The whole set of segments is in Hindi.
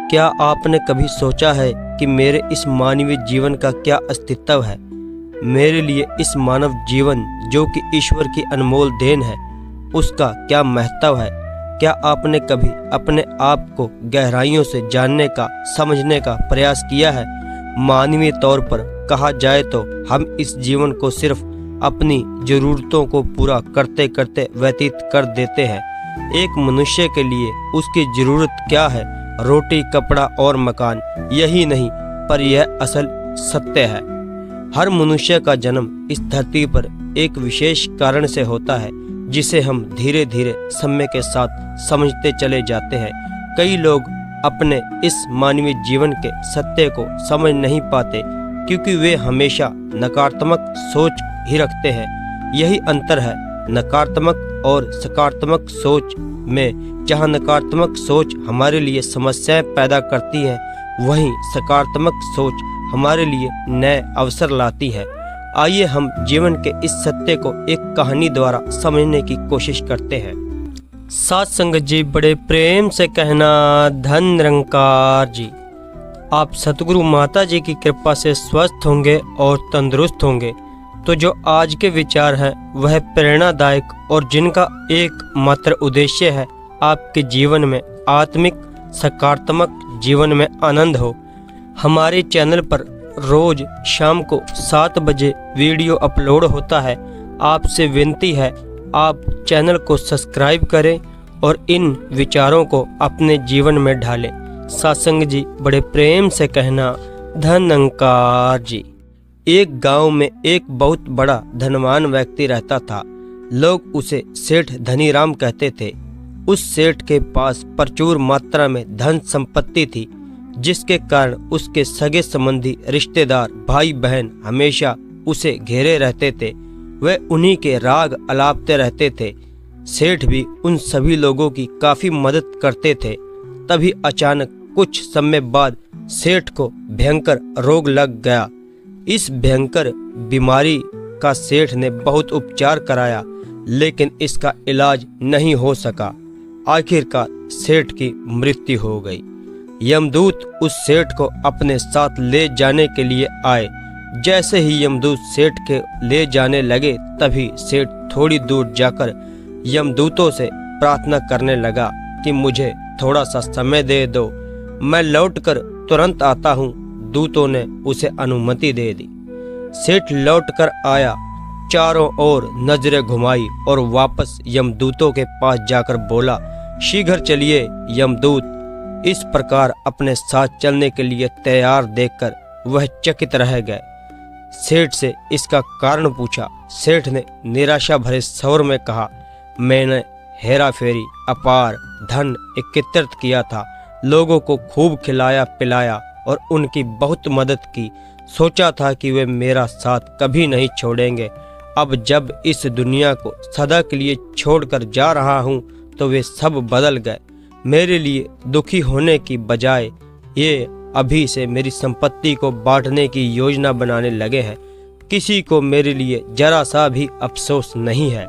क्या आपने कभी सोचा है कि मेरे इस मानवीय जीवन का क्या अस्तित्व है? मेरे लिए इस मानव जीवन जो कि ईश्वर की अनमोल देन है, उसका क्या महत्व है? क्या आपने कभी अपने आप को गहराइयों से जानने का, समझने का प्रयास किया है? मानवीय तौर पर कहा जाए तो हम इस जीवन को सिर्फ अपनी ज़रूरतों को पूरा करते करते व्यतीत कर देते हैं। एक मनुष्य के लिए उसकी ज़रूरत क्या है? रोटी, कपड़ा और मकान। यही नहीं, पर यह असल सत्य है। हर मनुष्य का जन्म इस धरती पर एक विशेष कारण से होता है, जिसे हम धीरे धीरे समय के साथ समझते चले जाते हैं। कई लोग अपने इस मानवीय जीवन के सत्य को समझ नहीं पाते, क्योंकि वे हमेशा नकारात्मक सोच ही रखते हैं। यही अंतर है नकारात्मक और सकारात्मक सोच में। जहाँ नकारात्मक सोच हमारे लिए समस्याएं पैदा करती है, वहीं सकारात्मक सोच हमारे लिए नए अवसर लाती है। आइए हम जीवन के इस सत्य को एक कहानी द्वारा समझने की कोशिश करते हैं। साथ संगत जी, बड़े प्रेम से कहना धन निरंकार जी। आप सतगुरु माता जी की कृपा से स्वस्थ होंगे और तंदुरुस्त होंगे। तो जो आज के विचार हैं वह प्रेरणादायक और जिनका एक मात्र उद्देश्य है आपके जीवन में आत्मिक सकारात्मक जीवन में आनंद हो। हमारे चैनल पर रोज शाम को 7 बजे वीडियो अपलोड होता है। आपसे विनती है, आप चैनल को सब्सक्राइब करें और इन विचारों को अपने जीवन में ढालें। सत्संग जी, बड़े प्रेम से कहना धनंकार जी। एक गांव में एक बहुत बड़ा धनवान व्यक्ति रहता था। लोग उसे सेठ धनीराम कहते थे। उस सेठ के पास प्रचुर मात्रा में धन संपत्ति थी, जिसके कारण उसके सगे संबंधी, रिश्तेदार, भाई बहन हमेशा उसे घेरे रहते थे। वे उन्हीं के राग अलापते रहते थे। सेठ भी उन सभी लोगों की काफी मदद करते थे। तभी अचानक कुछ समय बाद सेठ को भयंकर रोग लग गया। इस भयंकर बीमारी का सेठ ने बहुत उपचार कराया, लेकिन इसका इलाज नहीं हो सका। आखिरकार सेठ की मृत्यु हो गई। यमदूत उस सेठ को अपने साथ ले जाने के लिए आए। जैसे ही यमदूत सेठ के ले जाने लगे, तभी सेठ थोड़ी दूर जाकर यमदूतों से प्रार्थना करने लगा कि मुझे थोड़ा सा समय दे दो, मैं लौटकर तुरंत आता हूँ। दूतों ने उसे अनुमति दे दी। सेठ लौटकर आया, चारों ओर नजरें घुमाई और वापस यमदूतों के पास जाकर बोला, शीघ्र चलिए। यमदूत इस प्रकार अपने साथ चलने के लिए तैयार देखकर वह चकित रह गए। सेठ से इसका कारण पूछा। सेठ ने निराशा भरे स्वर में कहा, मैंने हेरा फेरी अपार धन एकत्रित किया था, लोगों को खूब खिलाया पिलाया और उनकी बहुत मदद की। सोचा था कि वे मेरा साथ कभी नहीं छोड़ेंगे। अब जब इस दुनिया को सदा के लिए छोड़कर जा रहा हूँ, तो वे सब बदल गए। मेरे लिए दुखी होने की बजाय ये अभी से मेरी संपत्ति को बांटने की योजना बनाने लगे हैं। किसी को मेरे लिए जरा सा भी अफसोस नहीं है।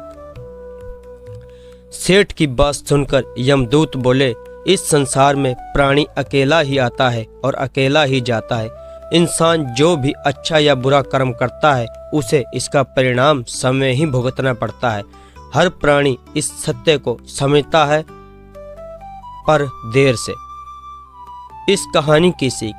सेठ की बात सुनकर यमदूत बोले, इस संसार में प्राणी अकेला ही आता है और अकेला ही जाता है। इंसान जो भी अच्छा या बुरा कर्म करता है, उसे इसका परिणाम समय ही भुगतना पड़ता है। हर प्राणी इस सत्य को समझता है, पर देर से। इस कहानी की सीख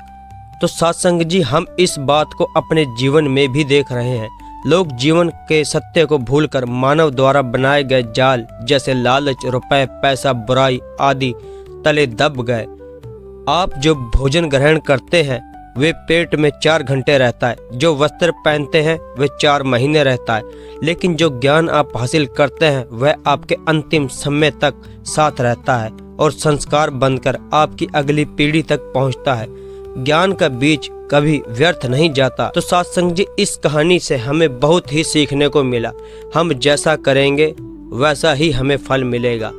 तो सत्संग जी, हम इस बात को अपने जीवन में भी देख रहे हैं। लोग जीवन के सत्य को भूलकर मानव द्वारा बनाए गए जाल जैसे लालच, रुपए, पैसा, बुराई आदि तले दब गए। आप जो भोजन ग्रहण करते हैं वे पेट में 4 घंटे रहता है, जो वस्त्र पहनते हैं वे 4 महीने रहता है, लेकिन जो ज्ञान आप हासिल करते हैं वह आपके अंतिम समय तक साथ रहता है और संस्कार बनकर आपकी अगली पीढ़ी तक पहुंचता है। ज्ञान का बीज कभी व्यर्थ नहीं जाता। तो सत्संग जी, इस कहानी से हमें बहुत ही सीखने को मिला। हम जैसा करेंगे वैसा ही हमें फल मिलेगा।